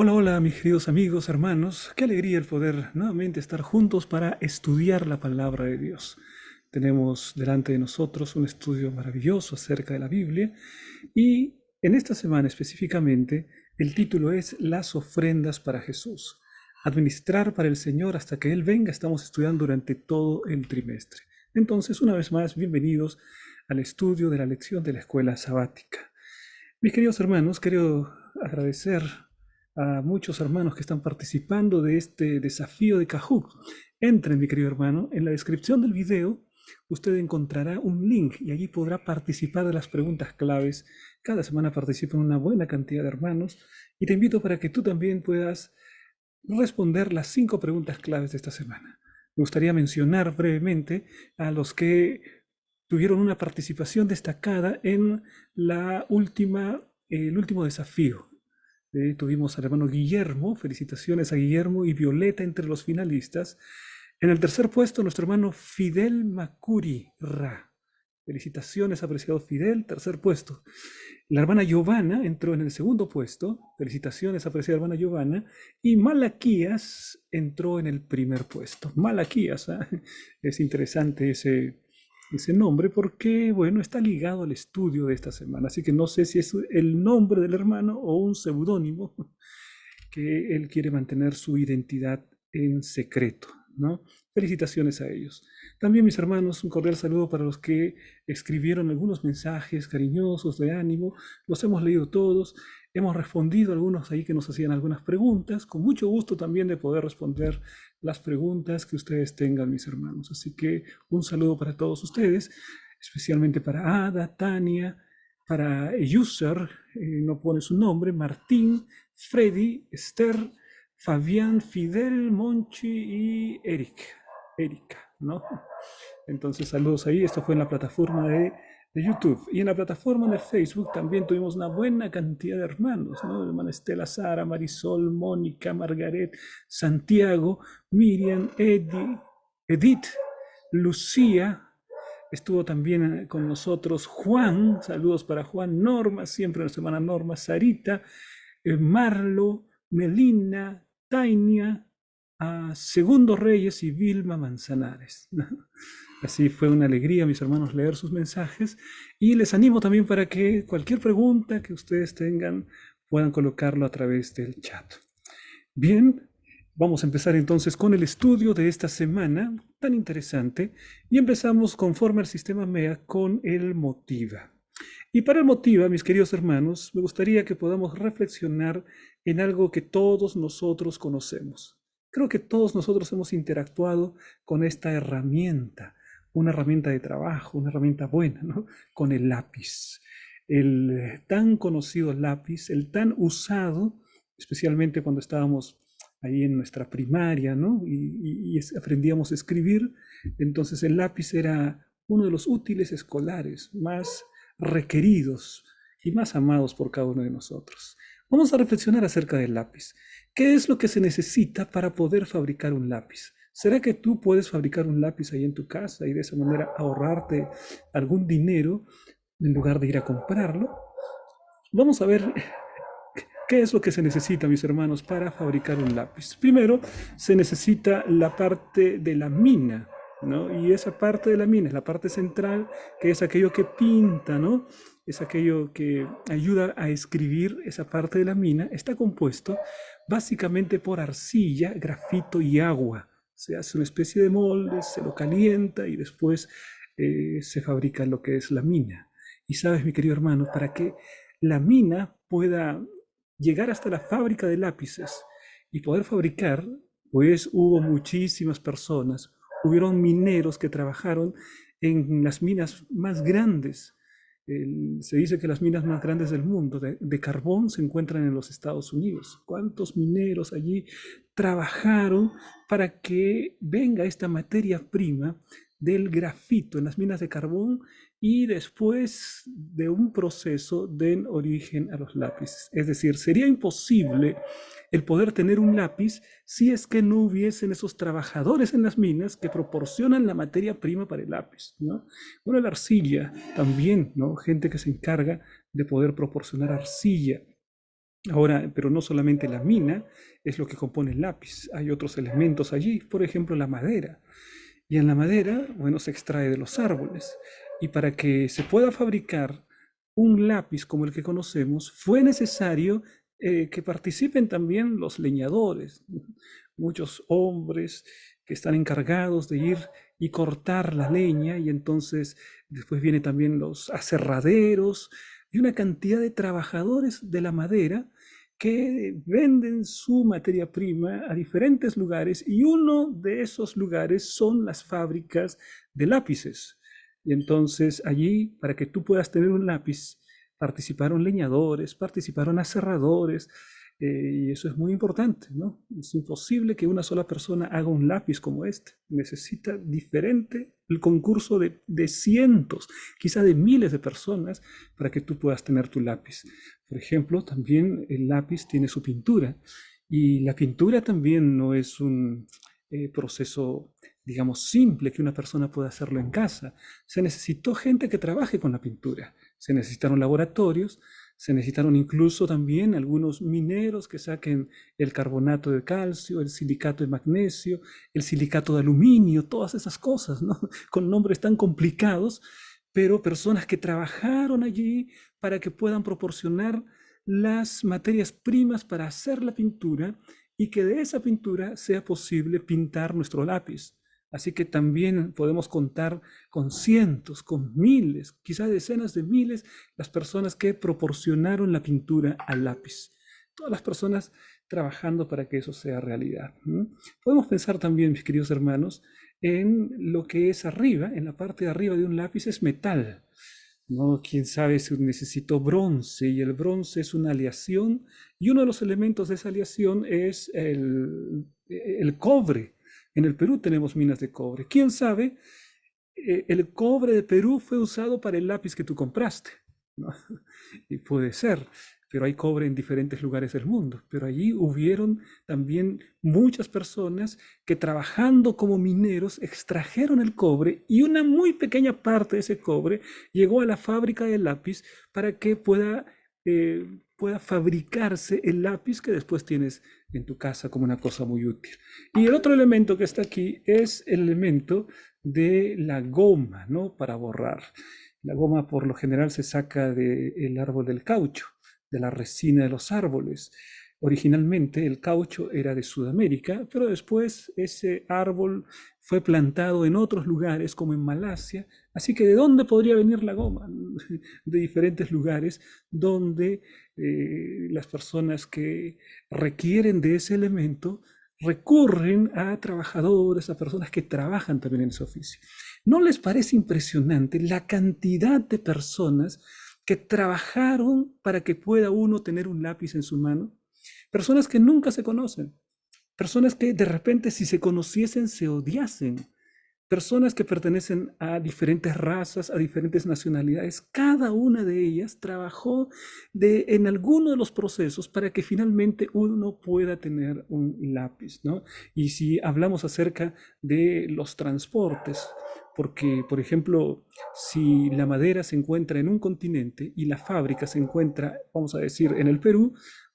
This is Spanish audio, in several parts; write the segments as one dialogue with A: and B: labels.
A: Hola, hola, mis queridos amigos, hermanos. Qué alegría el poder nuevamente estar juntos para estudiar la palabra de Dios. Tenemos delante de nosotros un estudio maravilloso acerca de la Biblia y en esta semana específicamente el título es Las ofrendas para Jesús. Administrar para el Señor hasta que Él venga. Estamos estudiando durante todo el trimestre. Entonces, una vez más, bienvenidos al estudio de la lección de la escuela sabática. Mis queridos hermanos, quiero agradecer a muchos hermanos que están participando de este desafío de Kahoot. Entren, mi querido hermano, en la descripción del video usted encontrará un link y allí podrá participar de las preguntas claves. Cada semana participan una buena cantidad de hermanos y te invito para que tú también puedas responder las 5 preguntas claves de esta semana. Me gustaría mencionar brevemente a los que tuvieron una participación destacada en el último desafío. Tuvimos al hermano Guillermo, felicitaciones a Guillermo y Violeta entre los finalistas. En el tercer puesto, nuestro hermano Fidel Macuri Ra. Felicitaciones, apreciado Fidel, tercer puesto. La hermana Giovanna entró en el segundo puesto. Felicitaciones, apreciada hermana Giovanna. Y Malaquías entró en el primer puesto. Malaquías, ¿ah? Es interesante ese nombre porque, bueno, está ligado al estudio de esta semana. Así que no sé si es el nombre del hermano o un seudónimo que él quiere mantener su identidad en secreto, ¿no? Felicitaciones a ellos. También, mis hermanos, un cordial saludo para los que escribieron algunos mensajes cariñosos de ánimo. Los hemos leído todos. Hemos respondido a algunos ahí que nos hacían algunas preguntas. Con mucho gusto también de poder responder las preguntas que ustedes tengan, mis hermanos. Así que un saludo para todos ustedes, especialmente para Ada, Tania, para User, no pone su nombre, Martín, Freddy, Esther, Fabián, Fidel, Monchi y Erika, ¿no? Entonces, saludos ahí. Esto fue en la plataforma de YouTube. Y en la plataforma de Facebook también tuvimos una buena cantidad de hermanos, ¿no? Hermana Estela, Sara, Marisol, Mónica, Margaret, Santiago, Miriam, Edith, Lucía. Estuvo también con nosotros Juan, saludos para Juan, Norma, siempre nuestra hermana Norma, Sarita, Marlo, Melina, Tainia, Segundo Reyes y Vilma Manzanares. Así fue una alegría, mis hermanos, leer sus mensajes y les animo también para que cualquier pregunta que ustedes tengan puedan colocarlo a través del chat. Bien, vamos a empezar entonces con el estudio de esta semana tan interesante y empezamos conforme al sistema MEA con el motiva. Y para el motiva, mis queridos hermanos, me gustaría que podamos reflexionar en algo que todos nosotros conocemos. Creo que todos nosotros hemos interactuado con esta herramienta, una herramienta de trabajo, una herramienta buena, ¿no? Con el lápiz. El tan conocido lápiz, el tan usado, especialmente cuando estábamos ahí en nuestra primaria, ¿no? Y aprendíamos a escribir. Entonces el lápiz era uno de los útiles escolares más requeridos y más amados por cada uno de nosotros. Vamos a reflexionar acerca del lápiz. ¿Qué es lo que se necesita para poder fabricar un lápiz? ¿Será que tú puedes fabricar un lápiz ahí en tu casa y de esa manera ahorrarte algún dinero en lugar de ir a comprarlo? Vamos a ver qué es lo que se necesita, mis hermanos, para fabricar un lápiz. Primero, se necesita la parte de la mina, ¿no? Y esa parte de la mina es la parte central, que es aquello que pinta, ¿no? Es aquello que ayuda a escribir. Esa parte de la mina está compuesto básicamente por arcilla, grafito y agua. Se hace una especie de molde, se lo calienta y después se fabrica lo que es la mina. Y sabes, mi querido hermano, para que la mina pueda llegar hasta la fábrica de lápices y poder fabricar, pues hubo muchísimas personas, hubieron mineros que trabajaron en las minas más grandes. Se dice que las minas más grandes del mundo de carbón se encuentran en los Estados Unidos. ¿Cuántos mineros allí trabajaron para que venga esta materia prima del grafito en las minas de carbón y después de un proceso den origen a los lápices? Es decir, sería imposible el poder tener un lápiz si es que no hubiesen esos trabajadores en las minas que proporcionan la materia prima para el lápiz, ¿no? Bueno, la arcilla también, ¿no? Gente que se encarga de poder proporcionar arcilla Ahora, pero no solamente la mina es lo que compone el lápiz, hay otros elementos allí, por ejemplo, la madera. Y en la madera, bueno, se extrae de los árboles. Y para que se pueda fabricar un lápiz como el que conocemos, fue necesario que participen también los leñadores, muchos hombres que están encargados de ir y cortar la leña, y entonces después vienen también los aserraderos y una cantidad de trabajadores de la madera que venden su materia prima a diferentes lugares, y uno de esos lugares son las fábricas de lápices. Y entonces allí, para que tú puedas tener un lápiz, participaron leñadores, participaron aserradores, y eso es muy importante, ¿no? Es imposible que una sola persona haga un lápiz como este. Necesita diferente el concurso de cientos, quizá de miles de personas para que tú puedas tener tu lápiz. Por ejemplo, también el lápiz tiene su pintura, y la pintura también no es un proceso, digamos, simple que una persona pueda hacerlo en casa. Se necesitó gente que trabaje con la pintura, se necesitaron laboratorios, se necesitaron incluso también algunos mineros que saquen el carbonato de calcio, el silicato de magnesio, el silicato de aluminio, todas esas cosas, ¿no? Con nombres tan complicados, pero personas que trabajaron allí para que puedan proporcionar las materias primas para hacer la pintura, y que de esa pintura sea posible pintar nuestro lápiz. Así que también podemos contar con cientos, con miles, quizás decenas de miles, las personas que proporcionaron la pintura al lápiz. Todas las personas trabajando para que eso sea realidad. Podemos pensar también, mis queridos hermanos, en lo que es arriba, en la parte de arriba de un lápiz es metal. ¿No? Quién sabe si necesitó bronce, y el bronce es una aleación, y uno de los elementos de esa aleación es el cobre. En el Perú tenemos minas de cobre. ¿Quién sabe? El cobre de Perú fue usado para el lápiz que tú compraste, ¿no? Y puede ser, pero hay cobre en diferentes lugares del mundo. Pero allí hubieron también muchas personas que, trabajando como mineros, extrajeron el cobre, y una muy pequeña parte de ese cobre llegó a la fábrica del lápiz para que pueda fabricarse el lápiz que después tienes en tu casa como una cosa muy útil. Y el otro elemento que está aquí es el elemento de la goma, ¿no? Para borrar. La goma por lo general se saca del árbol del caucho, de la resina de los árboles. Originalmente el caucho era de Sudamérica, pero después ese árbol fue plantado en otros lugares, como en Malasia. Así que ¿de dónde podría venir la goma? De diferentes lugares donde las personas que requieren de ese elemento recurren a trabajadores, a personas que trabajan también en ese oficio. ¿No les parece impresionante la cantidad de personas que trabajaron para que pueda uno tener un lápiz en su mano? Personas que nunca se conocen, personas que de repente, si se conociesen, se odiasen, personas que pertenecen a diferentes razas, a diferentes nacionalidades. Cada una de ellas trabajó en alguno de los procesos para que finalmente uno pueda tener un lápiz, ¿no? Y si hablamos acerca de los transportes, porque, por ejemplo, si la madera se encuentra en un continente y la fábrica se encuentra, vamos a decir, en el Perú,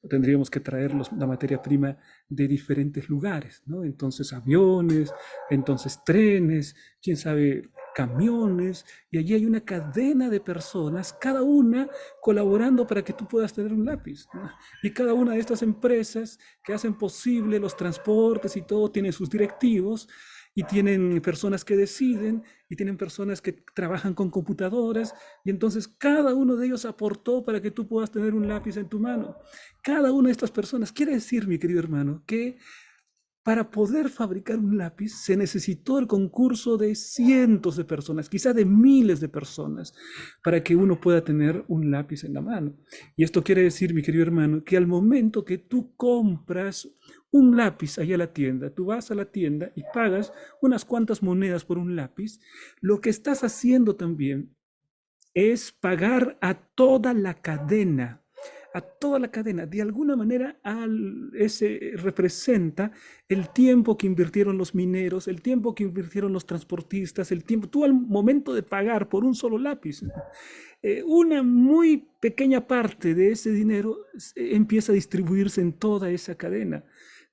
A: tendríamos que traer la materia prima de diferentes lugares, ¿no? Entonces aviones, entonces trenes, quién sabe, camiones, y allí hay una cadena de personas, cada una colaborando para que tú puedas tener un lápiz, ¿no? Y cada una de estas empresas que hacen posible los transportes y todo, tiene sus directivos, y tienen personas que deciden, y tienen personas que trabajan con computadoras, y entonces cada uno de ellos aportó para que tú puedas tener un lápiz en tu mano. Cada una de estas personas quiere decir, mi querido hermano, que para poder fabricar un lápiz se necesitó el concurso de cientos de personas, quizá de miles de personas, para que uno pueda tener un lápiz en la mano. Y esto quiere decir, mi querido hermano, que al momento que tú compras un lápiz allá a la tienda, tú vas a la tienda y pagas unas cuantas monedas por un lápiz, lo que estás haciendo también es pagar a toda la cadena. De alguna manera, ese representa el tiempo que invirtieron los mineros, el tiempo que invirtieron los transportistas, el tiempo, tú al momento de pagar por un solo lápiz, una muy pequeña parte de ese dinero empieza a distribuirse en toda esa cadena,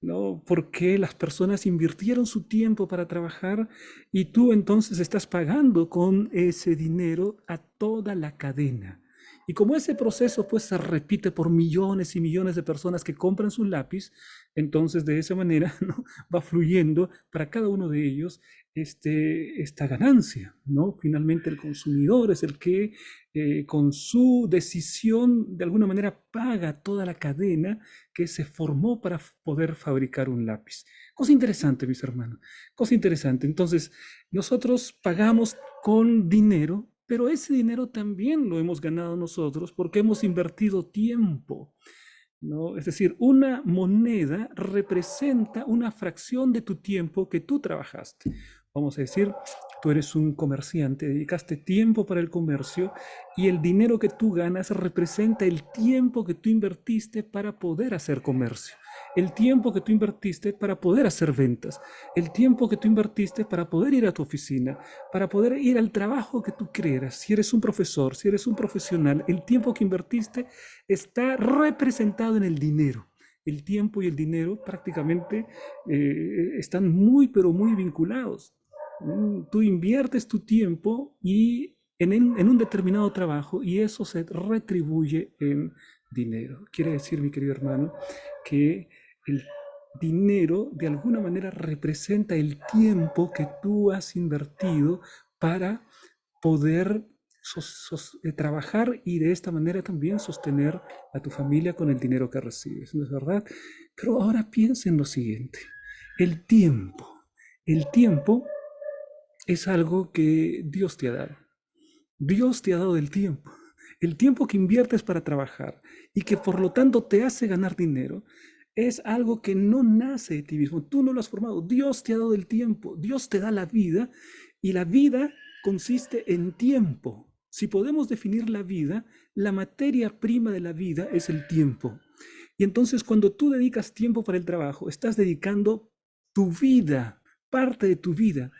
A: ¿no? Porque las personas invirtieron su tiempo para trabajar y tú entonces estás pagando con ese dinero a toda la cadena. Y como ese proceso pues se repite por millones y millones de personas que compran su lápiz, entonces de esa manera, ¿no? Va fluyendo para cada uno de ellos esta ganancia, ¿no? Finalmente el consumidor es el que con su decisión de alguna manera paga toda la cadena que se formó para poder fabricar un lápiz. Cosa interesante, mis hermanos, cosa interesante. Entonces, nosotros pagamos con dinero, pero ese dinero también lo hemos ganado nosotros porque hemos invertido tiempo, ¿no? Es decir, una moneda representa una fracción de tu tiempo que tú trabajaste. Vamos a decir, tú eres un comerciante, dedicaste tiempo para el comercio y el dinero que tú ganas representa el tiempo que tú invertiste para poder hacer comercio, el tiempo que tú invertiste para poder hacer ventas, el tiempo que tú invertiste para poder ir a tu oficina, para poder ir al trabajo que tú quieras. Si eres un profesor, si eres un profesional, el tiempo que invertiste está representado en el dinero. El tiempo y el dinero prácticamente están muy, pero muy vinculados. Tú inviertes tu tiempo y en un determinado trabajo y eso se retribuye en dinero. Quiere decir, mi querido hermano, que el dinero de alguna manera representa el tiempo que tú has invertido para poder trabajar y de esta manera también sostener a tu familia con el dinero que recibes, ¿no es verdad? Pero ahora piensa en lo siguiente, el tiempo. El tiempo es algo que Dios te ha dado. Dios te ha dado el tiempo que inviertes para trabajar y que por lo tanto te hace ganar dinero. Es algo que no nace de ti mismo, tú no lo has formado, Dios te ha dado el tiempo, Dios te da la vida y la vida consiste en tiempo. Si podemos definir la vida, la materia prima de la vida es el tiempo. Y entonces cuando tú dedicas tiempo para el trabajo, estás dedicando tu vida, parte de tu vida.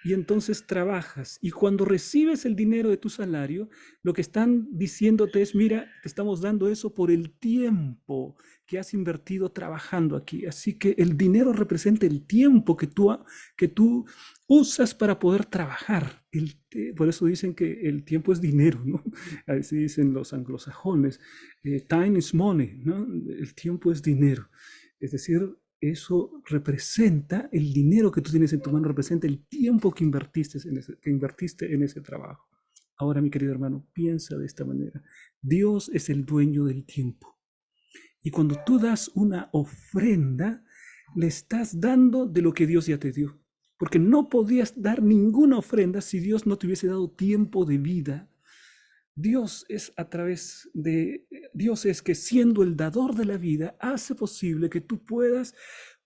A: Y entonces trabajas. Y cuando recibes el dinero de tu salario, lo que están diciéndote es, mira, te estamos dando eso por el tiempo que has invertido trabajando aquí. Así que el dinero representa el tiempo que tú usas para poder trabajar. Por eso dicen que el tiempo es dinero, ¿no? Así dicen los anglosajones. Time is money, ¿no? El tiempo es dinero. Es decir, eso representa el dinero que tú tienes en tu mano, representa el tiempo que invertiste en ese trabajo. Ahora, mi querido hermano, piensa de esta manera. Dios es el dueño del tiempo. Y cuando tú das una ofrenda, le estás dando de lo que Dios ya te dio. Porque no podías dar ninguna ofrenda si Dios no te hubiese dado tiempo de vida. Dios es que siendo el dador de la vida, hace posible que tú puedas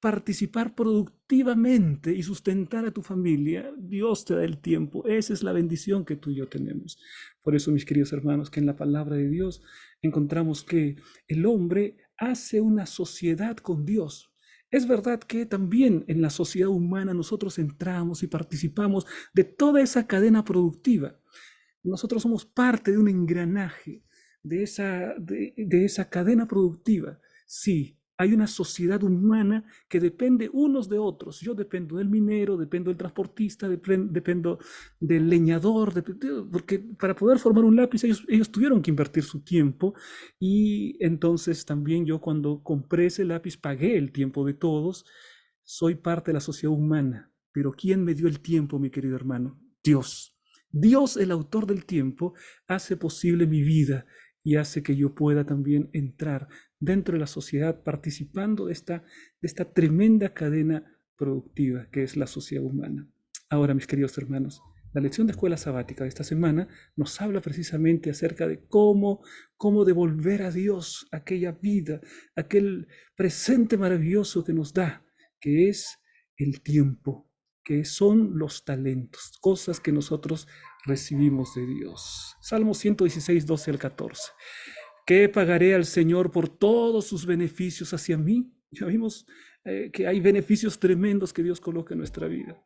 A: participar productivamente y sustentar a tu familia. Dios te da el tiempo. Esa es la bendición que tú y yo tenemos. Por eso, mis queridos hermanos, que en la palabra de Dios encontramos que el hombre hace una sociedad con Dios. Es verdad que también en la sociedad humana nosotros entramos y participamos de toda esa cadena productiva. Nosotros somos parte de un engranaje, de esa cadena productiva. Sí, hay una sociedad humana que depende unos de otros. Yo dependo del minero, dependo del transportista, dependo del leñador, porque para poder formar un lápiz ellos tuvieron que invertir su tiempo y entonces también yo cuando compré ese lápiz pagué el tiempo de todos. Soy parte de la sociedad humana, pero ¿quién me dio el tiempo, mi querido hermano? Dios. Dios, el autor del tiempo, hace posible mi vida y hace que yo pueda también entrar dentro de la sociedad participando de esta tremenda cadena productiva que es la sociedad humana. Ahora, mis queridos hermanos, la lección de escuela sabática de esta semana nos habla precisamente acerca de cómo devolver a Dios aquella vida, aquel presente maravilloso que nos da, que es el tiempo, que son los talentos, cosas que nosotros recibimos de Dios. Salmo 116, 12 al 14. ¿Qué pagaré al Señor por todos sus beneficios hacia mí? Ya vimos que hay beneficios tremendos que Dios coloca en nuestra vida.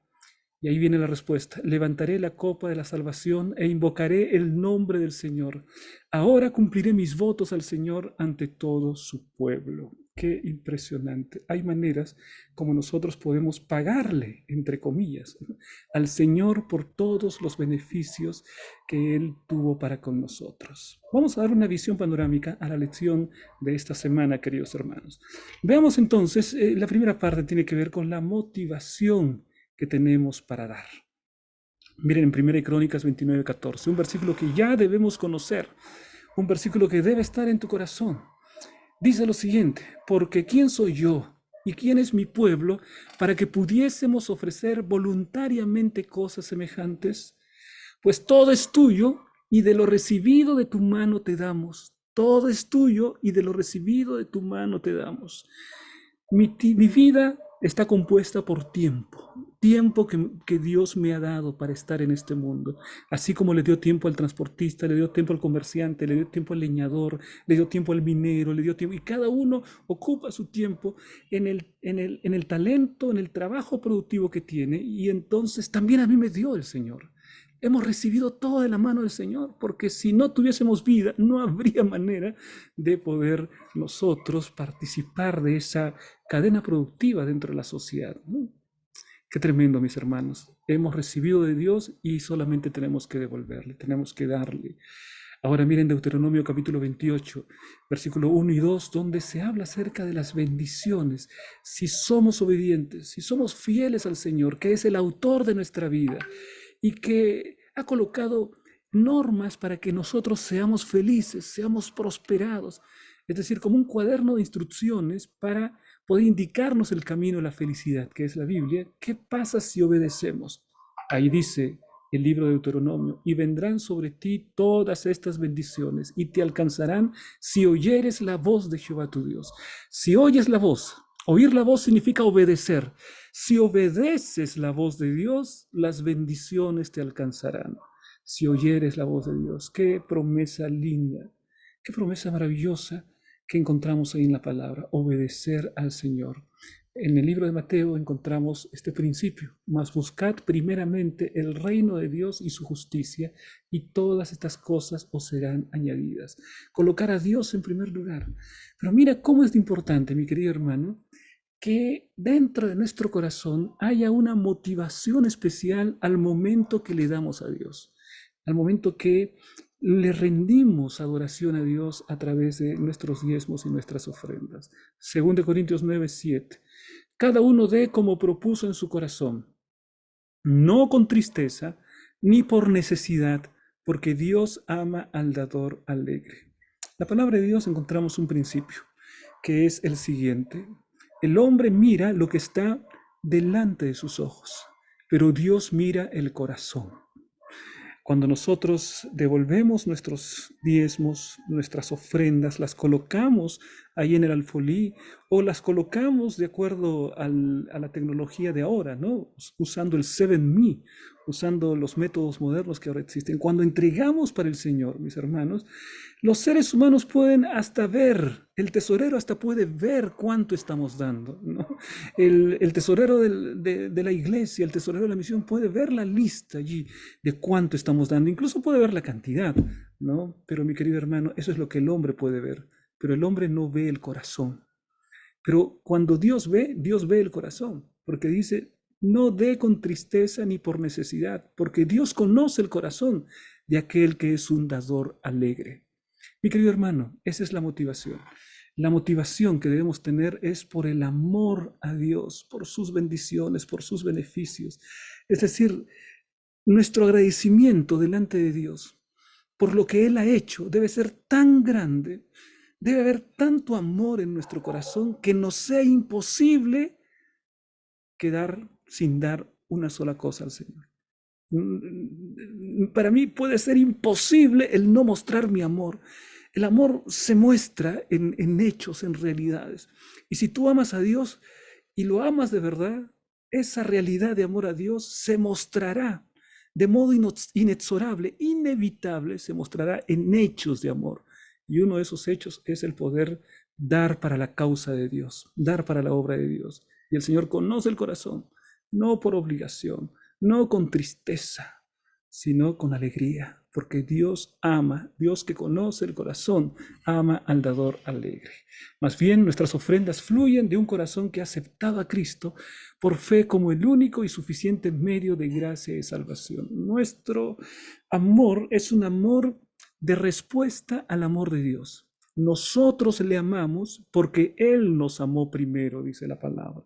A: Y ahí viene la respuesta. Levantaré la copa de la salvación e invocaré el nombre del Señor. Ahora cumpliré mis votos al Señor ante todo su pueblo. Qué impresionante. Hay maneras como nosotros podemos pagarle, entre comillas, ¿no?, al Señor por todos los beneficios que Él tuvo para con nosotros. Vamos a dar una visión panorámica a la lección de esta semana, queridos hermanos. Veamos entonces, la primera parte tiene que ver con la motivación que tenemos para dar. Miren en 1 Crónicas 29:14, un versículo que ya debemos conocer, un versículo que debe estar en tu corazón. Dice lo siguiente: porque ¿quién soy yo y quién es mi pueblo para que pudiésemos ofrecer voluntariamente cosas semejantes? Pues todo es tuyo y de lo recibido de tu mano te damos. Todo es tuyo y de lo recibido de tu mano te damos. Mi vida está compuesta por tiempo que Dios me ha dado para estar en este mundo. Así como le dio tiempo al transportista, le dio tiempo al comerciante, le dio tiempo al leñador, le dio tiempo al minero, le dio tiempo, y cada uno ocupa su tiempo en el talento, en el trabajo productivo que tiene, y entonces también a mí me dio el Señor. Hemos recibido todo de la mano del Señor, porque si no tuviésemos vida, no habría manera de poder nosotros participar de esa cadena productiva dentro de la sociedad, ¿no? Qué tremendo, mis hermanos. Hemos recibido de Dios y solamente tenemos que devolverle, tenemos que darle. Ahora miren Deuteronomio capítulo 28, versículo 1 y 2, donde se habla acerca de las bendiciones. Si somos obedientes, si somos fieles al Señor, que es el autor de nuestra vida y que ha colocado normas para que nosotros seamos felices, seamos prosperados. Es decir, como un cuaderno de instrucciones para poder indicarnos el camino a la felicidad, que es la Biblia. ¿Qué pasa si obedecemos? Ahí dice el libro de Deuteronomio: y vendrán sobre ti todas estas bendiciones y te alcanzarán si oyeres la voz de Jehová tu Dios. Si oyes la voz, oír la voz significa obedecer. Si obedeces la voz de Dios, las bendiciones te alcanzarán. Si oyeres la voz de Dios, qué promesa linda, qué promesa maravillosa que encontramos ahí en la palabra: obedecer al Señor. En el libro de Mateo encontramos este principio: mas buscad primeramente el reino de Dios y su justicia, y todas estas cosas os serán añadidas. Colocar a Dios en primer lugar. Pero mira cómo es importante, mi querido hermano, que dentro de nuestro corazón haya una motivación especial al momento que le damos a Dios, al momento que le rendimos adoración a Dios a través de nuestros diezmos y nuestras ofrendas. 2 Corintios 9:7. Cada uno dé como propuso en su corazón, no con tristeza ni por necesidad, porque Dios ama al dador alegre. La palabra de Dios encontramos un principio, que es el siguiente: el hombre mira lo que está delante de sus ojos, pero Dios mira el corazón. Cuando nosotros devolvemos nuestros diezmos, nuestras ofrendas, las colocamos ahí en el alfolí o las colocamos de acuerdo a la tecnología de ahora, ¿no? Usando el 7Me, usando los métodos modernos que ahora existen. Cuando entregamos para el Señor, mis hermanos, los seres humanos pueden hasta ver, el tesorero hasta puede ver cuánto estamos dando, ¿no? El tesorero de la iglesia, el tesorero de la misión puede ver la lista allí de cuánto estamos dando, incluso puede ver la cantidad, ¿no? Pero mi querido hermano, eso es lo que el hombre puede ver, pero el hombre no ve el corazón. Pero cuando Dios ve el corazón, porque dice: no dé con tristeza ni por necesidad, porque Dios conoce el corazón de aquel que es un dador alegre. Mi querido hermano, esa es la motivación. La motivación que debemos tener es por el amor a Dios, por sus bendiciones, por sus beneficios. Es decir, nuestro agradecimiento delante de Dios por lo que Él ha hecho debe ser tan grande, debe haber tanto amor en nuestro corazón que nos sea imposible quedar sin dar una sola cosa al Señor. Para mí puede ser imposible el no mostrar mi amor. El amor se muestra en hechos, en realidades. Y si tú amas a Dios y lo amas de verdad, esa realidad de amor a Dios se mostrará de modo inexorable, inevitable, se mostrará en hechos de amor. Y uno de esos hechos es el poder dar para la causa de Dios, dar para la obra de Dios. Y el Señor conoce el corazón, no por obligación, no con tristeza, sino con alegría, porque Dios ama, Dios que conoce el corazón, ama al dador alegre. Más bien, nuestras ofrendas fluyen de un corazón que ha aceptado a Cristo por fe como el único y suficiente medio de gracia y salvación. Nuestro amor es un amor de respuesta al amor de Dios. Nosotros le amamos porque Él nos amó primero, dice la palabra.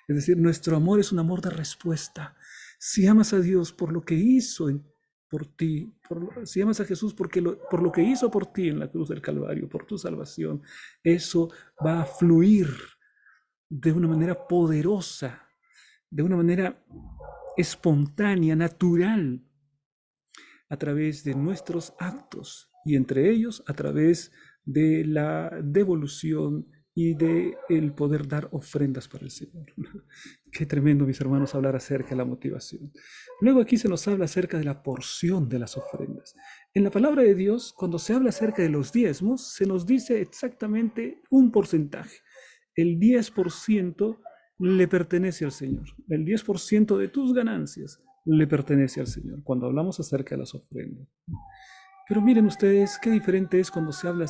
A: Es decir, nuestro amor es un amor de respuesta. Si amas a Dios por lo que hizo por ti, si amas a Jesús por lo que hizo por ti en la cruz del Calvario, por tu salvación, eso va a fluir de una manera poderosa, de una manera espontánea, natural, a través de nuestros actos y entre ellos a través de la devolución y de el poder dar ofrendas para el Señor. Qué tremendo, mis hermanos, hablar acerca de la motivación. Luego aquí se nos habla acerca de la porción de las ofrendas. En la palabra de Dios, cuando se habla acerca de los diezmos, se nos dice exactamente un porcentaje. El 10% le pertenece al Señor. El 10% de tus ganancias le pertenece al Señor, cuando hablamos acerca de las ofrendas. Pero miren ustedes qué diferente es cuando se habla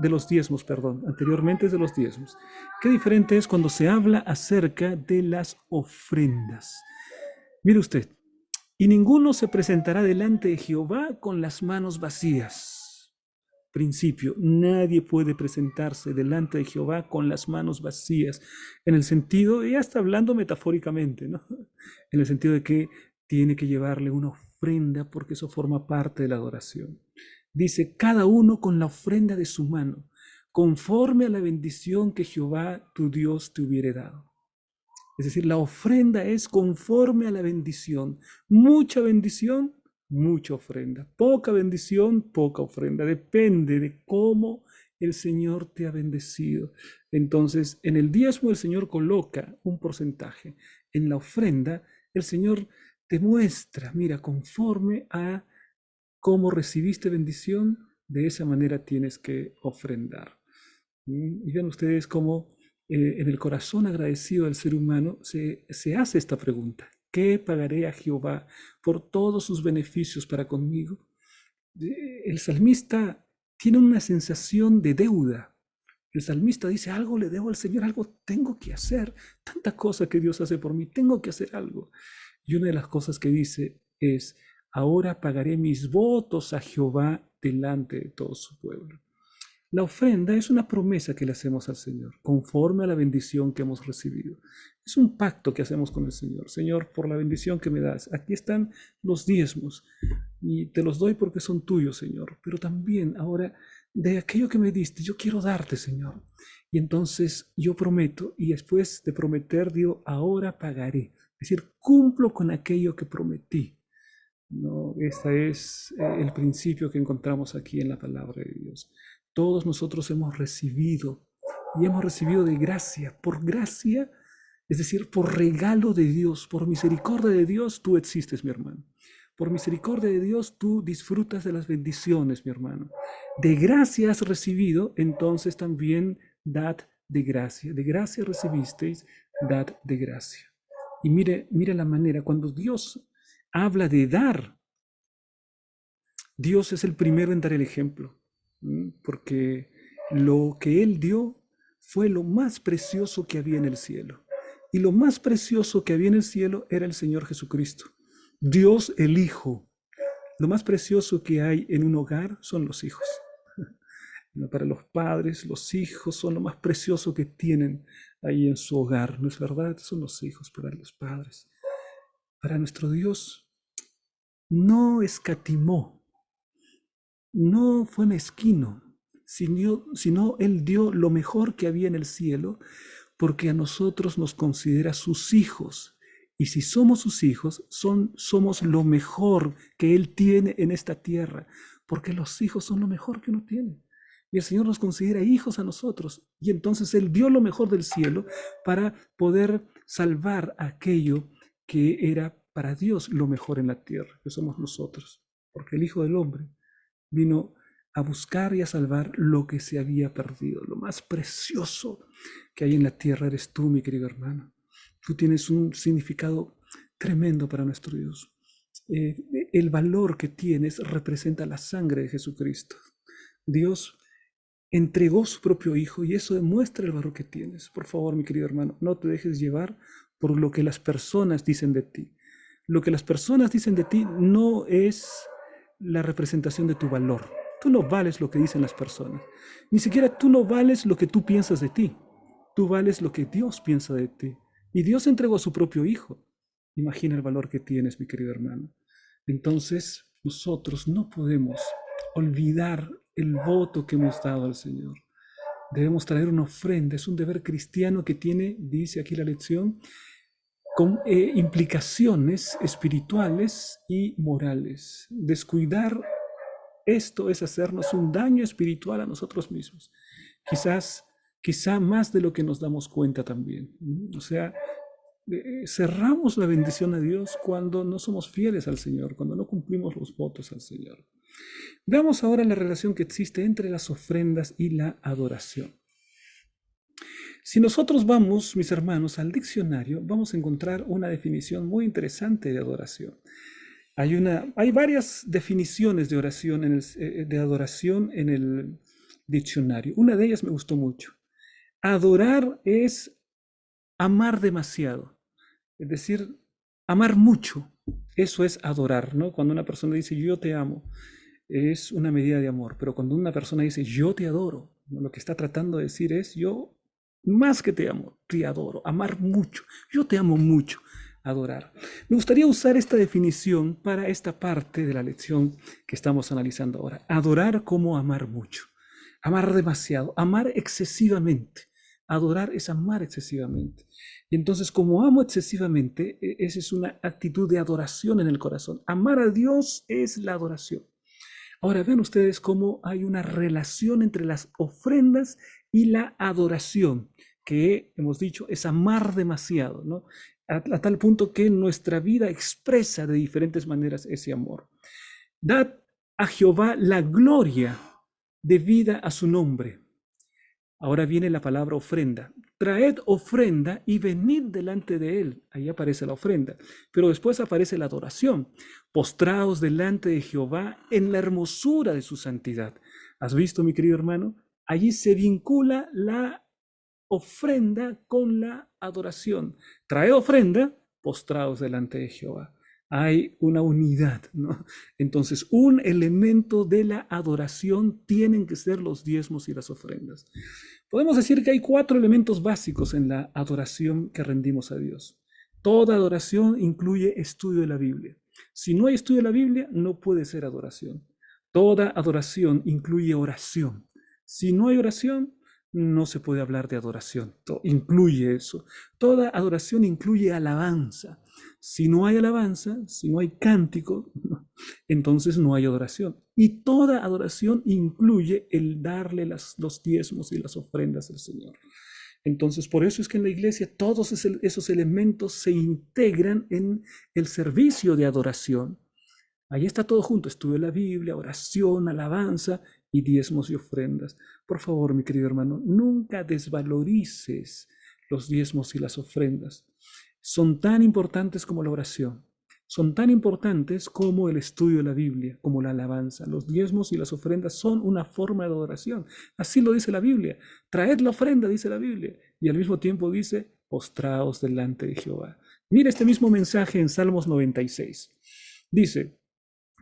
A: de los diezmos, perdón, anteriormente es de los diezmos. Qué diferente es cuando se habla acerca de las ofrendas. Mire usted, y ninguno se presentará delante de Jehová con las manos vacías. Principio, nadie puede presentarse delante de Jehová con las manos vacías, en el sentido, ya está hablando metafóricamente, ¿no? En el sentido de que tiene que llevarle una ofrenda porque eso forma parte de la adoración. Dice, cada uno con la ofrenda de su mano, conforme a la bendición que Jehová tu Dios te hubiere dado. Es decir, la ofrenda es conforme a la bendición. Mucha bendición, mucha ofrenda. Poca bendición, poca ofrenda. Depende de cómo el Señor te ha bendecido. Entonces, en el diezmo el Señor coloca un porcentaje. En la ofrenda el Señor te muestra, mira, conforme a cómo recibiste bendición, de esa manera tienes que ofrendar. Y vean ustedes cómo en el corazón agradecido del ser humano se hace esta pregunta. ¿Qué pagaré a Jehová por todos sus beneficios para conmigo? El salmista tiene una sensación de deuda. El salmista dice, algo le debo al Señor, algo tengo que hacer. Tanta cosa que Dios hace por mí, tengo que hacer algo. Y una de las cosas que dice es, ahora pagaré mis votos a Jehová delante de todo su pueblo. La ofrenda es una promesa que le hacemos al Señor, conforme a la bendición que hemos recibido. Es un pacto que hacemos con el Señor. Señor, por la bendición que me das, aquí están los diezmos y te los doy porque son tuyos, Señor. Pero también ahora, de aquello que me diste, yo quiero darte, Señor. Y entonces yo prometo, y después de prometer, digo, ahora pagaré. Es decir, cumplo con aquello que prometí. No, este es el principio que encontramos aquí en la palabra de Dios. Todos nosotros hemos recibido y hemos recibido de gracia, por gracia, es decir, por regalo de Dios, por misericordia de Dios, tú existes, mi hermano. Por misericordia de Dios, tú disfrutas de las bendiciones, mi hermano. De gracia has recibido, entonces también dad de gracia. De gracia recibisteis, dad de gracia. Y mire la manera, cuando Dios habla de dar, Dios es el primero en dar el ejemplo, porque lo que Él dio fue lo más precioso que había en el cielo. Y lo más precioso que había en el cielo era el Señor Jesucristo. Dios el Hijo. Lo más precioso que hay en un hogar son los hijos. Para los padres, los hijos son lo más precioso que tienen ahí en su hogar. ¿No es verdad? Son los hijos para los padres. Para nuestro Dios no escatimó, no fue mezquino, sino Él dio lo mejor que había en el cielo, porque a nosotros nos considera sus hijos. Y si somos sus hijos, somos lo mejor que Él tiene en esta tierra, porque los hijos son lo mejor que uno tiene. Y el Señor nos considera hijos a nosotros. Y entonces Él dio lo mejor del cielo para poder salvar aquello que era para Dios lo mejor en la tierra, que somos nosotros. Porque el Hijo del Hombre vino a buscar y a salvar lo que se había perdido. Lo más precioso que hay en la tierra eres tú, mi querido hermano. Tú tienes un significado tremendo para nuestro Dios. Eh, el valor que tienes representa la sangre de Jesucristo. Dios entregó su propio Hijo y eso demuestra el valor que tienes. Por favor, mi querido hermano, no te dejes llevar por lo que las personas dicen de ti. Lo que las personas dicen de ti no es la representación de tu valor. Tú no vales lo que dicen las personas. Ni siquiera tú no vales lo que tú piensas de ti. Tú vales lo que Dios piensa de ti. Y Dios entregó a su propio Hijo. Imagina el valor que tienes, mi querido hermano. Entonces, nosotros no podemos olvidar el voto que hemos dado al Señor. Debemos traer una ofrenda. Es un deber cristiano que tiene, dice aquí la lección, con implicaciones espirituales y morales. Descuidar esto es hacernos un daño espiritual a nosotros mismos. Quizá más de lo que nos damos cuenta también. O sea, cerramos la bendición a Dios cuando no somos fieles al Señor, cuando no cumplimos los votos al Señor. Veamos ahora la relación que existe entre las ofrendas y la adoración. Si nosotros vamos, mis hermanos, al diccionario, vamos a encontrar una definición muy interesante de adoración. Hay varias definiciones de oración de adoración en el diccionario. Una de ellas me gustó mucho. Adorar es amar demasiado, es decir, amar mucho. Eso es adorar, ¿no? Cuando una persona dice yo te amo, es una medida de amor. Pero cuando una persona dice yo te adoro, ¿no? Lo que está tratando de decir es yo más que te amo, te adoro, amar mucho. Yo te amo mucho, adorar. Me gustaría usar esta definición para esta parte de la lección que estamos analizando ahora. Adorar como amar mucho, amar demasiado, amar excesivamente. Adorar es amar excesivamente. Y entonces, como amo excesivamente, esa es una actitud de adoración en el corazón. Amar a Dios es la adoración. Ahora ven ustedes cómo hay una relación entre las ofrendas y la adoración, que hemos dicho es amar demasiado, ¿no? A tal punto que nuestra vida expresa de diferentes maneras ese amor. Dad a Jehová la gloria debida a su nombre. Ahora viene la palabra ofrenda. Traed ofrenda y venid delante de él. Ahí aparece la ofrenda. Pero después aparece la adoración. Postraos delante de Jehová en la hermosura de su santidad. ¿Has visto, mi querido hermano? Allí se vincula la ofrenda con la adoración. Traed ofrenda, postraos delante de Jehová. Hay una unidad, ¿no? Entonces, un elemento de la adoración tienen que ser los diezmos y las ofrendas. Podemos decir que hay 4 elementos básicos en la adoración que rendimos a Dios. Toda adoración incluye estudio de la Biblia. Si no hay estudio de la Biblia, no puede ser adoración. Toda adoración incluye oración. Si no hay oración, no se puede hablar de adoración. Incluye eso. Toda adoración incluye alabanza. Si no hay alabanza, si no hay cántico, entonces no hay adoración. Y toda adoración incluye el darle los diezmos y las ofrendas al Señor. Entonces, por eso es que en la iglesia todos esos elementos se integran en el servicio de adoración. Ahí está todo junto, estudio de la Biblia, oración, alabanza y diezmos y ofrendas. Por favor, mi querido hermano, nunca desvalorices los diezmos y las ofrendas. Son tan importantes como la oración. Son tan importantes como el estudio de la Biblia, como la alabanza. Los diezmos y las ofrendas son una forma de adoración. Así lo dice la Biblia. Traed la ofrenda, dice la Biblia. Y al mismo tiempo dice, postraos delante de Jehová. Mira este mismo mensaje en Salmos 96. Dice,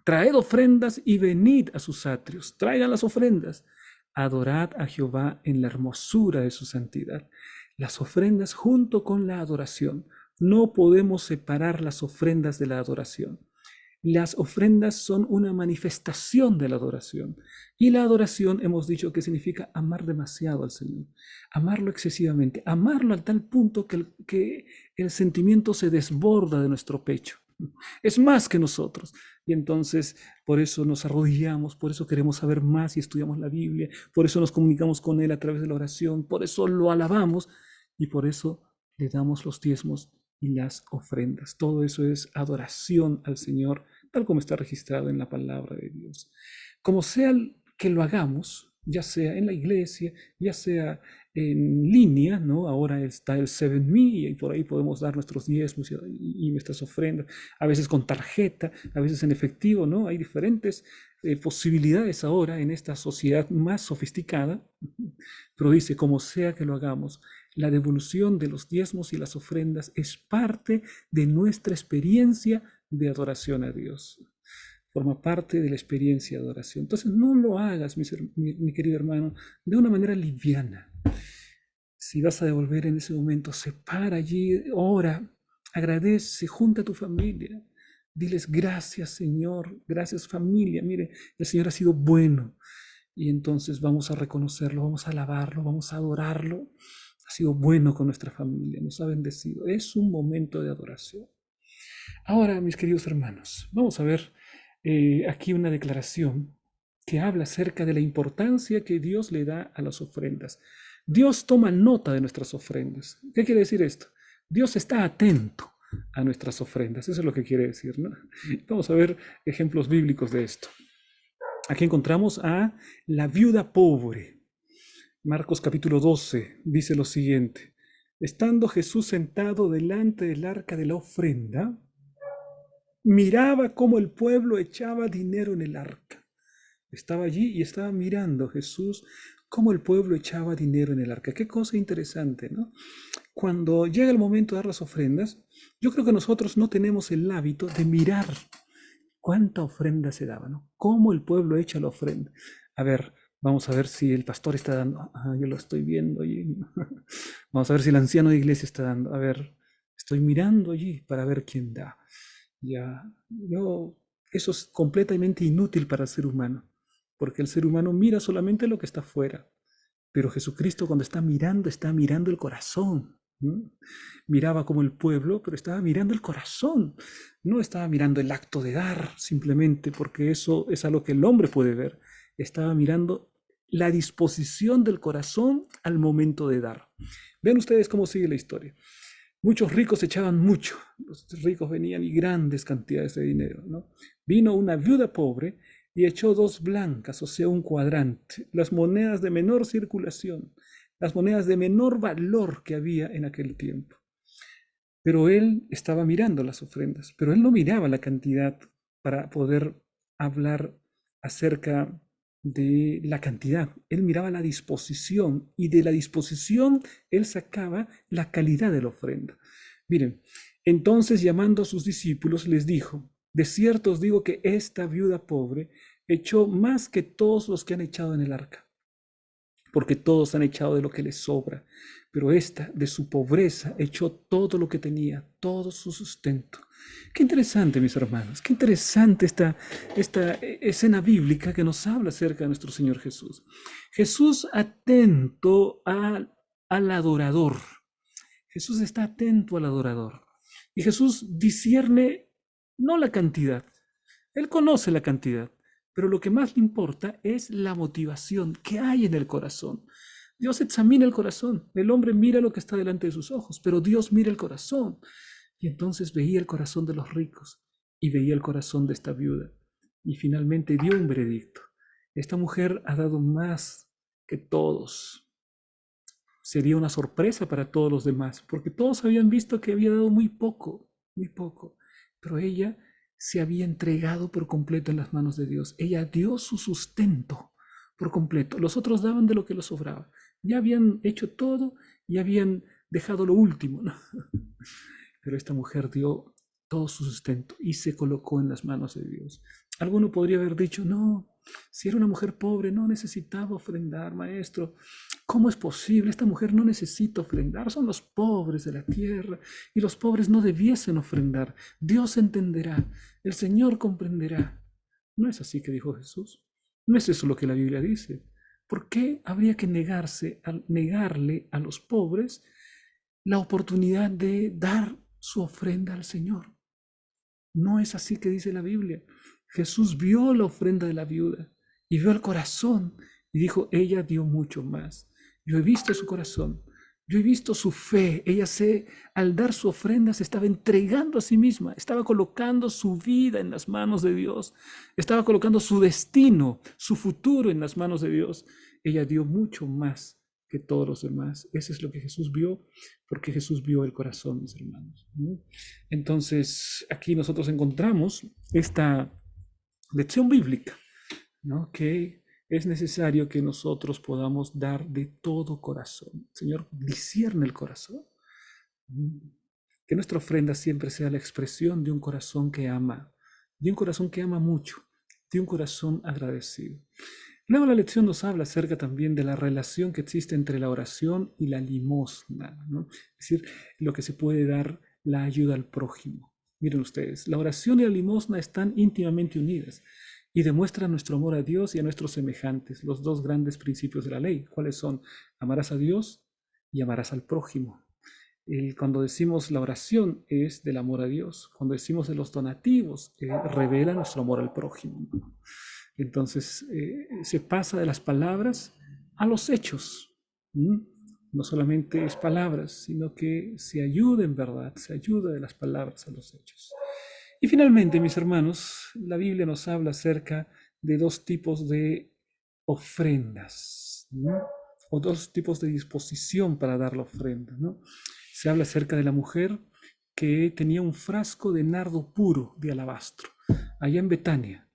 A: traed ofrendas y venid a sus atrios. Traigan las ofrendas. Adorad a Jehová en la hermosura de su santidad. Las ofrendas junto con la adoración. No podemos separar las ofrendas de la adoración. Las ofrendas son una manifestación de la adoración. Y la adoración hemos dicho que significa amar demasiado al Señor. Amarlo excesivamente. Amarlo a tal punto que el sentimiento se desborda de nuestro pecho. Es más que nosotros. Y entonces, por eso nos arrodillamos, por eso queremos saber más y estudiamos la Biblia, por eso nos comunicamos con Él a través de la oración, por eso lo alabamos y por eso le damos los diezmos y las ofrendas. Todo eso es adoración al Señor, tal como está registrado en la palabra de Dios. Como sea que lo hagamos, ya sea en la iglesia, ya sea en línea, ¿no? Ahora está el 7Me y por ahí podemos dar nuestros diezmos y nuestras ofrendas, a veces con tarjeta, a veces en efectivo, ¿no? Hay diferentes posibilidades ahora en esta sociedad más sofisticada, pero dice, como sea que lo hagamos, la devolución de los diezmos y las ofrendas es parte de nuestra experiencia de adoración a Dios. Forma parte de la experiencia de adoración. Entonces no lo hagas, mi querido hermano, de una manera liviana. Si vas a devolver en ese momento, separa allí, ora, agradece, junta a tu familia. Diles gracias, Señor, gracias, familia. Mire, el Señor ha sido bueno. Y entonces vamos a reconocerlo, vamos a alabarlo, vamos a adorarlo. Ha sido bueno con nuestra familia, nos ha bendecido. Es un momento de adoración. Ahora, mis queridos hermanos, vamos a ver aquí una declaración que habla acerca de la importancia que Dios le da a las ofrendas. Dios toma nota de nuestras ofrendas. ¿Qué quiere decir esto? Dios está atento a nuestras ofrendas. Eso es lo que quiere decir, ¿no? Vamos a ver ejemplos bíblicos de esto. Aquí encontramos a la viuda pobre. Marcos capítulo 12 dice lo siguiente. Estando Jesús sentado delante del arca de la ofrenda, miraba cómo el pueblo echaba dinero en el arca. Estaba allí y estaba mirando Jesús cómo el pueblo echaba dinero en el arca. Qué cosa interesante, ¿no? Cuando llega el momento de dar las ofrendas, yo creo que nosotros no tenemos el hábito de mirar cuánta ofrenda se daba, ¿no? Cómo el pueblo echa la ofrenda. A ver, vamos a ver si el pastor está dando. Yo lo estoy viendo allí. Vamos a ver si el anciano de iglesia está dando. A ver, estoy mirando allí para ver quién da. Ya, eso es completamente inútil para el ser humano, porque el ser humano mira solamente lo que está afuera, pero Jesucristo cuando está mirando el corazón. ¿No? Miraba como el pueblo, pero estaba mirando el corazón, no estaba mirando el acto de dar simplemente, porque eso es algo que el hombre puede ver, estaba mirando la disposición del corazón al momento de dar. Vean ustedes cómo sigue la historia. Muchos ricos echaban mucho, los ricos venían y grandes cantidades de dinero, ¿no? Vino una viuda pobre y echó 2 blancas, o sea, un cuadrante, las monedas de menor circulación, las monedas de menor valor que había en aquel tiempo. Pero él estaba mirando las ofrendas, pero él no miraba la cantidad para poder hablar acerca de la cantidad. Él miraba la disposición y de la disposición él sacaba la calidad de la ofrenda. Miren, entonces llamando a sus discípulos les dijo, de cierto os digo que esta viuda pobre echó más que todos los que han echado en el arca, porque todos han echado de lo que les sobra, pero esta de su pobreza echó todo lo que tenía, todo su sustento. Qué interesante, mis hermanos, qué interesante esta escena bíblica que nos habla acerca de nuestro Señor Jesús. Jesús atento al adorador. Jesús está atento al adorador. Y Jesús discierne no la cantidad, Él conoce la cantidad, pero lo que más le importa es la motivación que hay en el corazón. Dios examina el corazón. El hombre mira lo que está delante de sus ojos, pero Dios mira el corazón. Y entonces veía el corazón de los ricos y veía el corazón de esta viuda. Y finalmente dio un veredicto. Esta mujer ha dado más que todos. Sería una sorpresa para todos los demás, porque todos habían visto que había dado muy poco, muy poco. Pero ella se había entregado por completo en las manos de Dios. Ella dio su sustento por completo. Los otros daban de lo que les sobraba. Ya habían hecho todo y habían dejado lo último, ¿no? Pero esta mujer dio todo su sustento y se colocó en las manos de Dios. Alguno podría haber dicho, no, si era una mujer pobre no necesitaba ofrendar, maestro. ¿Cómo es posible? Esta mujer no necesita ofrendar, son los pobres de la tierra y los pobres no debiesen ofrendar. Dios entenderá, el Señor comprenderá. No es así que dijo Jesús. No es eso lo que la Biblia dice. ¿Por qué habría que negarle a los pobres la oportunidad de dar su ofrenda al Señor? No es así que dice la Biblia. Jesús vio la ofrenda de la viuda y vio el corazón y dijo, ella dio mucho más. Yo he visto su corazón, yo he visto su fe. Ella al dar su ofrenda se estaba entregando a sí misma, estaba colocando su vida en las manos de Dios, estaba colocando su destino, su futuro en las manos de Dios. Ella dio mucho más que todos los demás. Eso es lo que Jesús vio, porque Jesús vio el corazón, mis hermanos. Entonces, aquí nosotros encontramos esta lección bíblica, ¿no? Que es necesario que nosotros podamos dar de todo corazón. Señor, discierne el corazón. Que nuestra ofrenda siempre sea la expresión de un corazón que ama, de un corazón que ama mucho, de un corazón agradecido. Luego la lección nos habla acerca también de la relación que existe entre la oración y la limosna, ¿no? Es decir, lo que se puede dar la ayuda al prójimo. Miren ustedes, la oración y la limosna están íntimamente unidas y demuestran nuestro amor a Dios y a nuestros semejantes, los dos grandes principios de la ley. ¿Cuáles son? Amarás a Dios y amarás al prójimo. Cuando decimos la oración es del amor a Dios. Cuando decimos de los donativos, revela nuestro amor al prójimo. Entonces, se pasa de las palabras a los hechos. No solamente es palabras, sino que se ayuda en verdad, se ayuda de las palabras a los hechos. Y finalmente, mis hermanos, la Biblia nos habla acerca de dos tipos de ofrendas, ¿no? O dos tipos de disposición para dar la ofrenda, ¿no? Se habla acerca de la mujer que tenía un frasco de nardo puro de alabastro, allá en Betania,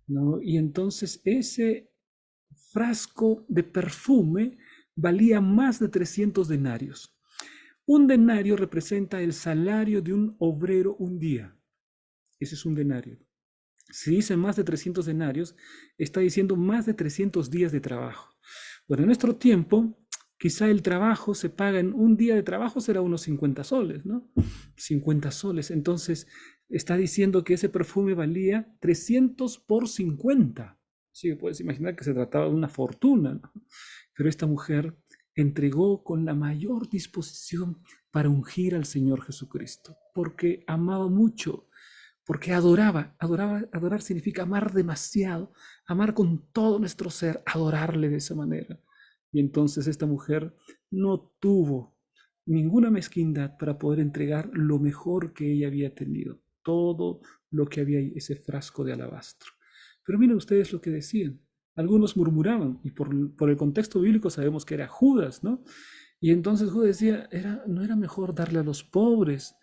A: ¿no? Y entonces ese frasco de perfume valía más de 300 denarios. Un denario representa el salario de un obrero un día. Ese es un denario. Si dice más de 300 denarios, está diciendo más de 300 días de trabajo. Bueno, en nuestro tiempo, quizá el trabajo se paga en un día de trabajo, será unos 50 soles, ¿no? 50 soles. Entonces, está diciendo que ese perfume valía 300 por 50. Sí, puedes imaginar que se trataba de una fortuna, ¿no? Pero esta mujer entregó con la mayor disposición para ungir al Señor Jesucristo, porque amaba mucho, porque adoraba. Adorar significa amar demasiado, amar con todo nuestro ser, adorarle de esa manera. Y entonces esta mujer no tuvo ninguna mezquindad para poder entregar lo mejor que ella había tenido, todo lo que había ahí, ese frasco de alabastro. Pero miren ustedes lo que decían. Algunos murmuraban, y por el contexto bíblico sabemos que era Judas, ¿no? Y entonces Judas decía, ¿no era mejor darle a los pobres?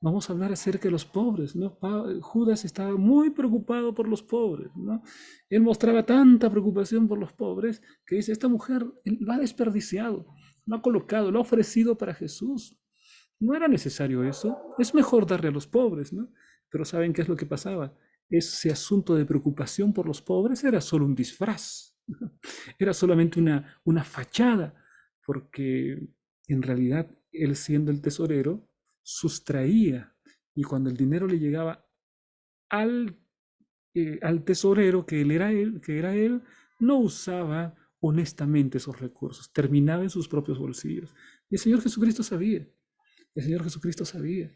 A: Vamos a hablar acerca de los pobres, ¿no? Judas estaba muy preocupado por los pobres, ¿no? Él mostraba tanta preocupación por los pobres que dice, esta mujer lo ha desperdiciado, lo ha colocado, lo ha ofrecido para Jesús. No era necesario eso, es mejor darle a los pobres, ¿no? Pero ¿saben qué es lo que pasaba? Ese asunto de preocupación por los pobres era solo un disfraz, era solamente una fachada, porque en realidad él siendo el tesorero, sustraía y cuando el dinero le llegaba al, al tesorero que era él, no usaba honestamente esos recursos, terminaba en sus propios bolsillos. Y el Señor Jesucristo sabía, el Señor Jesucristo sabía.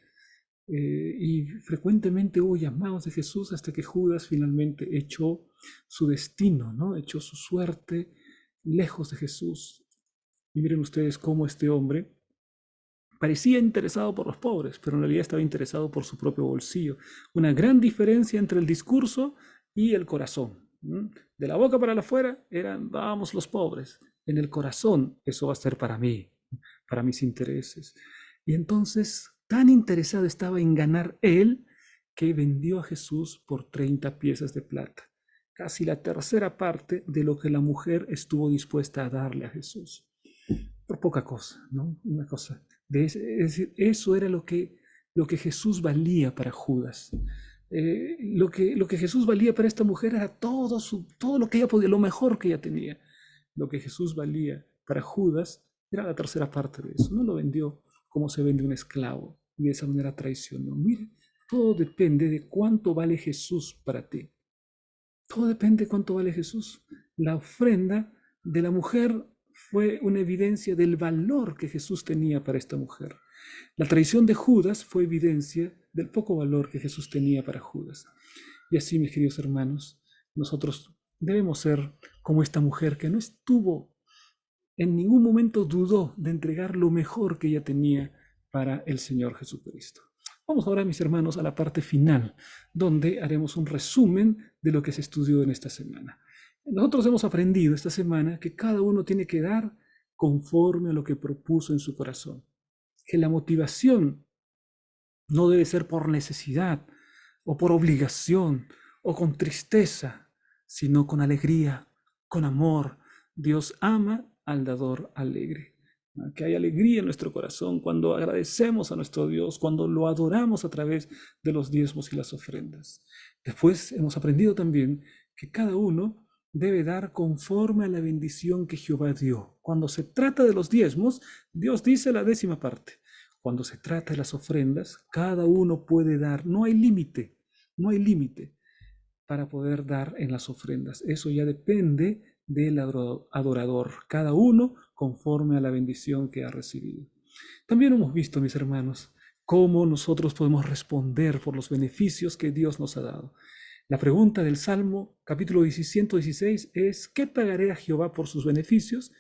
A: Y frecuentemente hubo llamados de Jesús hasta que Judas finalmente echó su destino, ¿no? Echó su suerte lejos de Jesús. Y miren ustedes cómo este hombre parecía interesado por los pobres, pero en realidad estaba interesado por su propio bolsillo. Una gran diferencia entre el discurso y el corazón. De la boca para afuera eran, vamos los pobres. En el corazón, eso va a ser para mí, para mis intereses. Y entonces, tan interesado estaba en ganar él, que vendió a Jesús por 30 piezas de plata. Casi la tercera parte de lo que la mujer estuvo dispuesta a darle a Jesús. Por poca cosa, ¿no? Una cosa. Es decir, eso era lo que Jesús valía para Judas. Lo que Jesús valía para esta mujer era todo lo que ella podía, lo mejor que ella tenía. Lo que Jesús valía para Judas era la tercera parte de eso. No lo vendió como se vende un esclavo y de esa manera traicionó. Mire, todo depende de cuánto vale Jesús para ti. Todo depende de cuánto vale Jesús. La ofrenda de la mujer fue una evidencia del valor que Jesús tenía para esta mujer. La traición de Judas fue evidencia del poco valor que Jesús tenía para Judas. Y así, mis queridos hermanos, nosotros debemos ser como esta mujer que no estuvo, en ningún momento dudó de entregar lo mejor que ella tenía para el Señor Jesucristo. Vamos ahora, mis hermanos, a la parte final, donde haremos un resumen de lo que se estudió en esta semana. Nosotros hemos aprendido esta semana que cada uno tiene que dar conforme a lo que propuso en su corazón. Que la motivación no debe ser por necesidad o por obligación o con tristeza, sino con alegría, con amor. Dios ama al dador alegre. Que hay alegría en nuestro corazón cuando agradecemos a nuestro Dios, cuando lo adoramos a través de los diezmos y las ofrendas. Después hemos aprendido también que cada uno debe dar conforme a la bendición que Jehová dio. Cuando se trata de los diezmos, Dios dice la 10ª parte. Cuando se trata de las ofrendas, cada uno puede dar. No hay límite, no hay límite para poder dar en las ofrendas. Eso ya depende del adorador, cada uno conforme a la bendición que ha recibido. También hemos visto, mis hermanos, cómo nosotros podemos responder por los beneficios que Dios nos ha dado. La pregunta del Salmo, capítulo 116, es: ¿qué pagaré a Jehová por sus beneficios?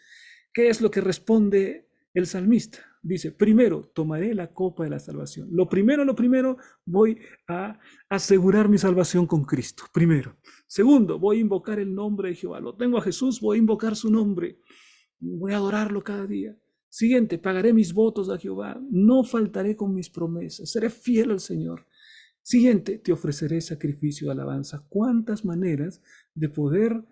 A: ¿Qué es lo que responde el salmista? Dice: primero, tomaré la copa de la salvación. Lo primero, voy a asegurar mi salvación con Cristo. Primero. Segundo, voy a invocar el nombre de Jehová. Lo tengo a Jesús, voy a invocar su nombre. Voy a adorarlo cada día. Siguiente, pagaré mis votos a Jehová. No faltaré con mis promesas. Seré fiel al Señor. Siguiente, te ofreceré sacrificio de alabanza. ¿Cuántas maneras de poder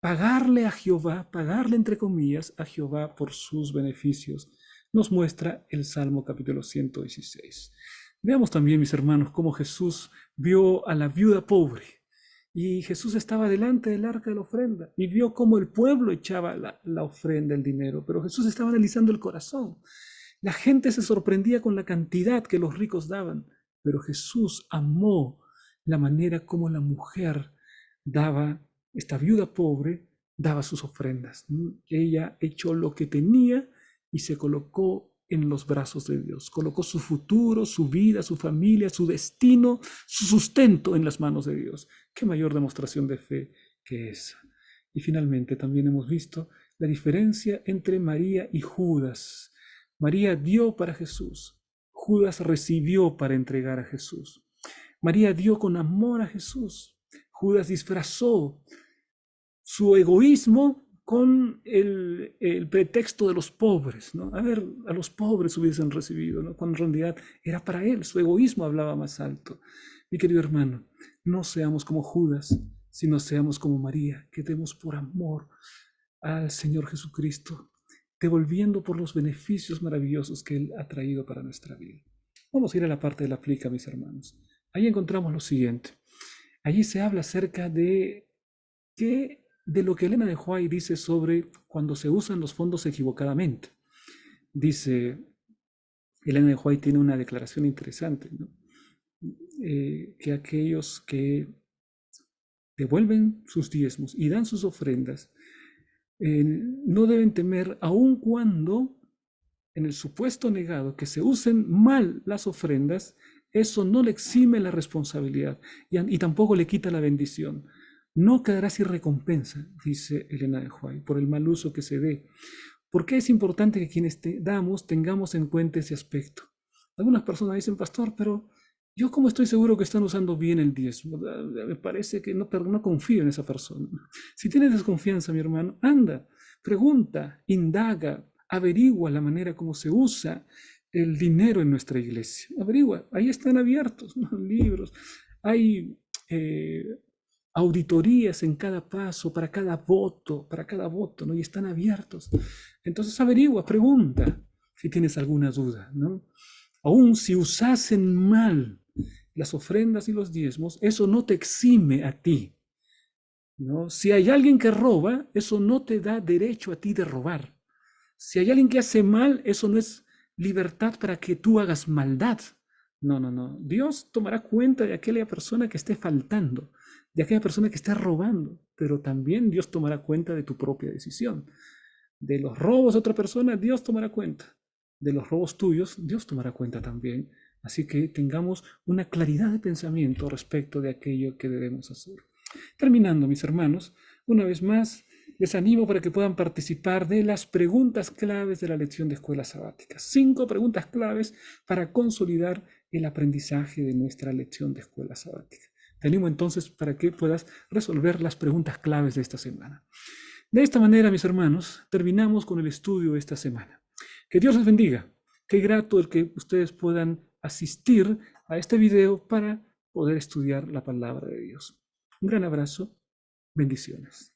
A: pagarle a Jehová, pagarle entre comillas a Jehová por sus beneficios? Nos muestra el Salmo capítulo 116. Veamos también, mis hermanos, cómo Jesús vio a la viuda pobre. Y Jesús estaba delante del arca de la ofrenda y vio cómo el pueblo echaba la ofrenda, el dinero, pero Jesús estaba analizando el corazón. La gente se sorprendía con la cantidad que los ricos daban, pero Jesús amó la manera como la mujer daba, esta viuda pobre, daba sus ofrendas. Ella echó lo que tenía y se colocó en los brazos de Dios. Colocó su futuro, su vida, su familia, su destino, su sustento en las manos de Dios. ¿Qué mayor demostración de fe que esa? Y finalmente también hemos visto la diferencia entre María y Judas. María dio para Jesús. Judas recibió para entregar a Jesús. María dio con amor a Jesús. Judas disfrazó su egoísmo con el pretexto de los pobres, ¿no? A ver, a los pobres hubiesen recibido, ¿no? Cuando en realidad era para él, su egoísmo hablaba más alto. Mi querido hermano, no seamos como Judas, sino seamos como María, que demos por amor al Señor Jesucristo, devolviendo por los beneficios maravillosos que Él ha traído para nuestra vida. Vamos a ir a la parte de la plica, mis hermanos. Ahí encontramos lo siguiente. Allí se habla acerca de lo que Elena de White dice sobre cuando se usan los fondos equivocadamente. Dice, Elena de White tiene una declaración interesante, ¿no? Que aquellos que devuelven sus diezmos y dan sus ofrendas no deben temer, aun cuando en el supuesto negado que se usen mal las ofrendas, eso no le exime la responsabilidad y tampoco le quita la bendición. No quedará sin recompensa, dice Elena de White, por el mal uso que se dé. ¿Por qué es importante que quienes damos tengamos en cuenta ese aspecto? Algunas personas dicen: pastor, pero yo cómo estoy seguro que están usando bien el diezmo. Me parece que no, pero no confío en esa persona. Si tienes desconfianza, mi hermano, anda, pregunta, indaga, averigua la manera como se usa el dinero en nuestra iglesia. Averigua, ahí están abiertos, ¿no? Libros, hay auditorías en cada paso, para cada voto, ¿no? Y están abiertos. Entonces averigua, pregunta si tienes alguna duda, ¿no? Aún si usasen mal las ofrendas y los diezmos, eso no te exime a ti, ¿no? Si hay alguien que roba, eso no te da derecho a ti de robar. Si hay alguien que hace mal, eso no es libertad para que tú hagas maldad. No, no, no. Dios tomará cuenta de aquella persona que esté faltando, de aquella persona que esté robando, pero también Dios tomará cuenta de tu propia decisión. De los robos de otra persona, Dios tomará cuenta. De los robos tuyos, Dios tomará cuenta también. Así que tengamos una claridad de pensamiento respecto de aquello que debemos hacer. Terminando, mis hermanos, una vez más, les animo para que puedan participar de las preguntas claves de la lección de escuela sabática. 5 preguntas claves para consolidar el aprendizaje de nuestra lección de escuela sabática. Te animo entonces para que puedas resolver las preguntas claves de esta semana. De esta manera, mis hermanos, terminamos con el estudio de esta semana. Que Dios les bendiga. Qué grato el que ustedes puedan asistir a este video para poder estudiar la palabra de Dios. Un gran abrazo. Bendiciones.